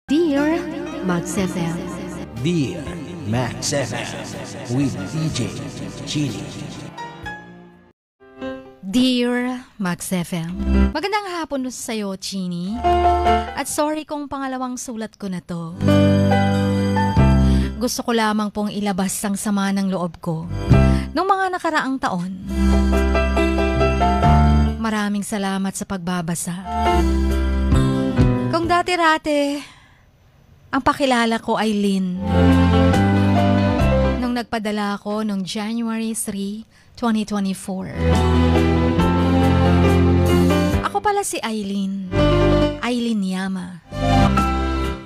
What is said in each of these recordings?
Dear Max FM. Dear Max FM with DJ Chini. Dear Max FM. Magandang hapon sa iyo, Chini. At sorry kung pangalawang sulat ko na to. Gusto ko lamang pong ilabas ang sama ng loob ko noong mga nakaraang taon. Maraming salamat sa pagbabasa. Kung dati-rate, ang pakilala ko ay Lynn. Nung nagpadala ako noong January 3, 2024. Ako pala si Aileen Yama.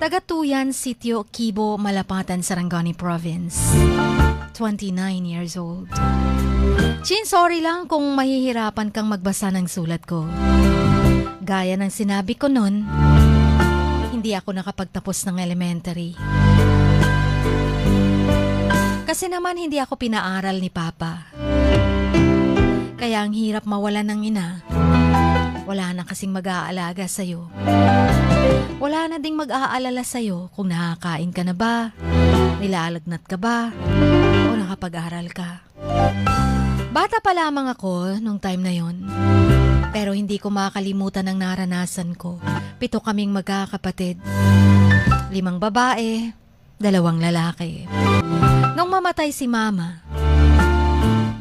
Taga-Tuyan, Sitio, Kibo, Malapatan, Sarangani Province. 29 years old. Chin, sorry lang kung mahihirapan kang magbasa ng sulat ko. Gaya ng sinabi ko nun, hindi ako nakapagtapos ng elementary. Kasi naman hindi ako pinaaral ni Papa. Kaya ang hirap mawalan ng ina. Wala na kasing mag-aalaga sa'yo. Wala na ding mag-aalala sa'yo kung nakakain ka na ba, nilalagnat ka ba, o nakapag-aral ka. Bata pa lamang ako nung time na yon. Pero hindi ko makakalimutan ang naranasan ko. 7 kaming magkakapatid. 5 babae, 2 lalaki. Nung mamatay si Mama,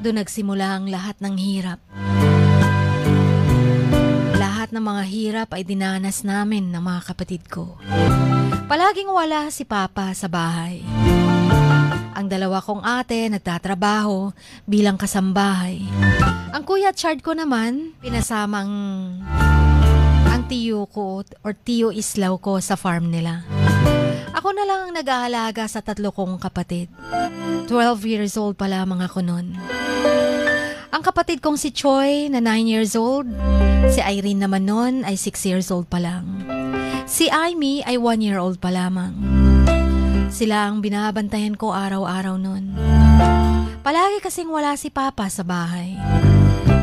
doon nagsimula ang lahat ng hirap. Lahat ng mga hirap ay dinanas namin ng mga kapatid ko. Palaging wala si Papa sa bahay. Ang 2 kong ate nagtatrabaho bilang kasambahay. Ang kuya Chard ko naman, pinasamang ang tiyo ko or tiyo Islaw ko sa farm nila. Ako na lang ang nag-aalaga sa 3 kong kapatid. 12 years old pa lamang ako nun. Ang kapatid kong si Choi na 9 years old, si Irene naman nun ay 6 years old pa lang. Si Amy ay 1 year old pa lamang. Sila ang binabantayan ko araw-araw nun. Palagi kasing wala si Papa sa bahay.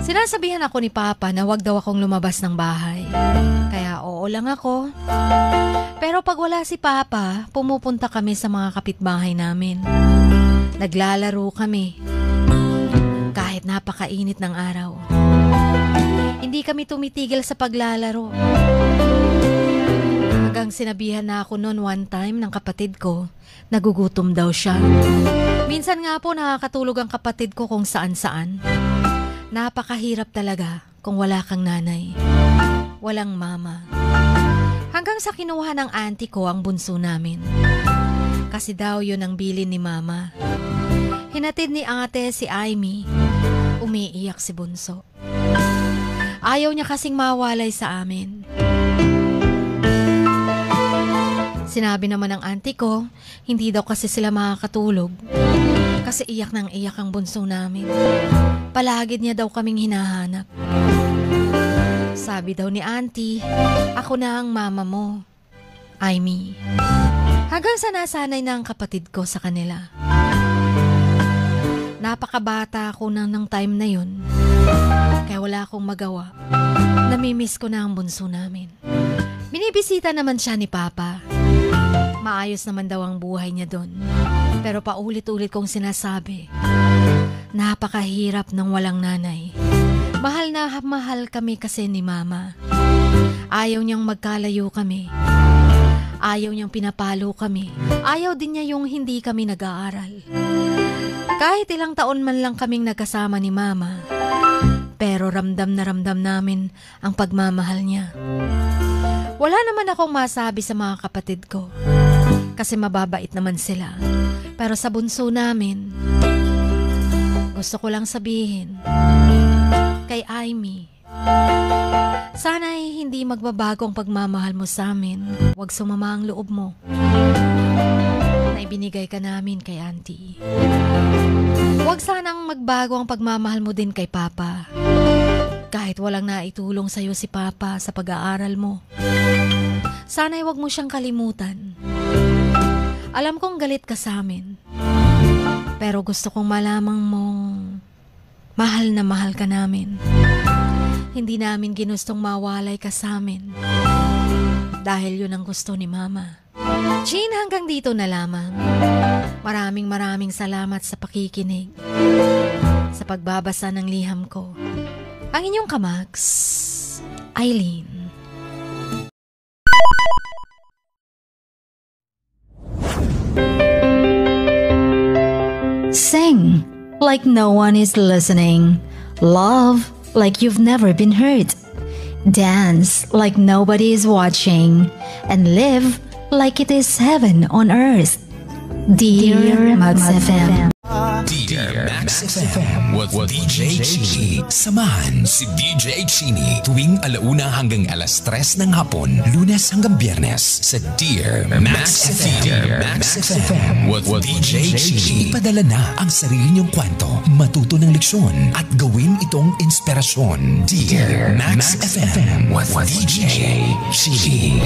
Sinasabihan ako ni Papa na wag daw akong lumabas ng bahay. Kaya oo lang ako. Pero pag wala si Papa, pumupunta kami sa mga kapitbahay namin. Naglalaro kami. Kahit napakainit ng araw. Hindi kami tumitigil sa paglalaro. Hanggang sinabihan na ako noon one time ng kapatid ko, nagugutom daw siya. Minsan nga po nakakatulog ang kapatid ko kung saan-saan. Napakahirap talaga kung wala kang nanay. Walang mama. Hanggang sa kinuha ng auntie ko ang bunso namin. Kasi daw yun ang bilin ni Mama. Hinatid ni ate si Amy. Umiiyak si bunso. Ayaw niya kasing mawalay sa amin. Sinabi naman ng auntie ko, hindi daw kasi sila makakatulog. Kasi iyak nang iyak ang bunso namin. Palagi niya daw kaming hinahanap. Sabi daw ni auntie, ako na ang mama mo, Amy. Hanggang sa nasanay na ang kapatid ko sa kanila. Napakabata ako ng time na yun. Kaya wala akong magawa. Namimiss ko na ang bunso namin. Binibisita naman siya ni Papa. Maayos naman daw ang buhay niya doon. Pero paulit-ulit kong sinasabi, napakahirap ng walang nanay. Mahal na mahal kami kasi ni Mama. Ayaw niyang magkalayo kami. Ayaw niyang pinapalo kami. Ayaw din niya yung hindi kami nag-aaral. Kahit ilang taon man lang kaming nagkasama ni Mama, pero ramdam na ramdam namin ang pagmamahal niya. Wala naman akong masabi sa mga kapatid ko, kasi mababait naman sila. Pero sa bunso namin, gusto ko lang sabihin, kay Amy, sana'y hindi magbabago ang pagmamahal mo sa amin. Huwag sumama ang loob mo na ibinigay ka namin kay auntie. Huwag sanang magbago ang pagmamahal mo din kay Papa. Kahit walang naitulong sa'yo si Papa sa pag-aaral mo. Sana'y huwag mo siyang kalimutan. Alam kong galit ka sa amin. Pero gusto kong malamang mong mahal na mahal ka namin. Hindi namin ginustong mawalay ka sa amin. Dahil yun ang gusto ni Mama. Chin, hanggang dito na lamang. Maraming salamat sa pakikinig, sa pagbabasa ng liham ko. Ang inyong kamags, Eileen. Sing like no one is listening. Love like you've never been hurt. Dance like nobody is watching. And live like it is heaven on earth. Dear Max FM. Dear Max FM with DJ Chini. Samahan si DJ Chini tuwing 1:00 hanggang 3:00 ng hapon, Lunes hanggang Biyernes sa Dear Max FM. Dear Max FM with DJ Chini. Ipadala na ang sarili niyong kwento, matuto ng leksyon at gawin itong inspirasyon. Dear Max FM with DJ Chini.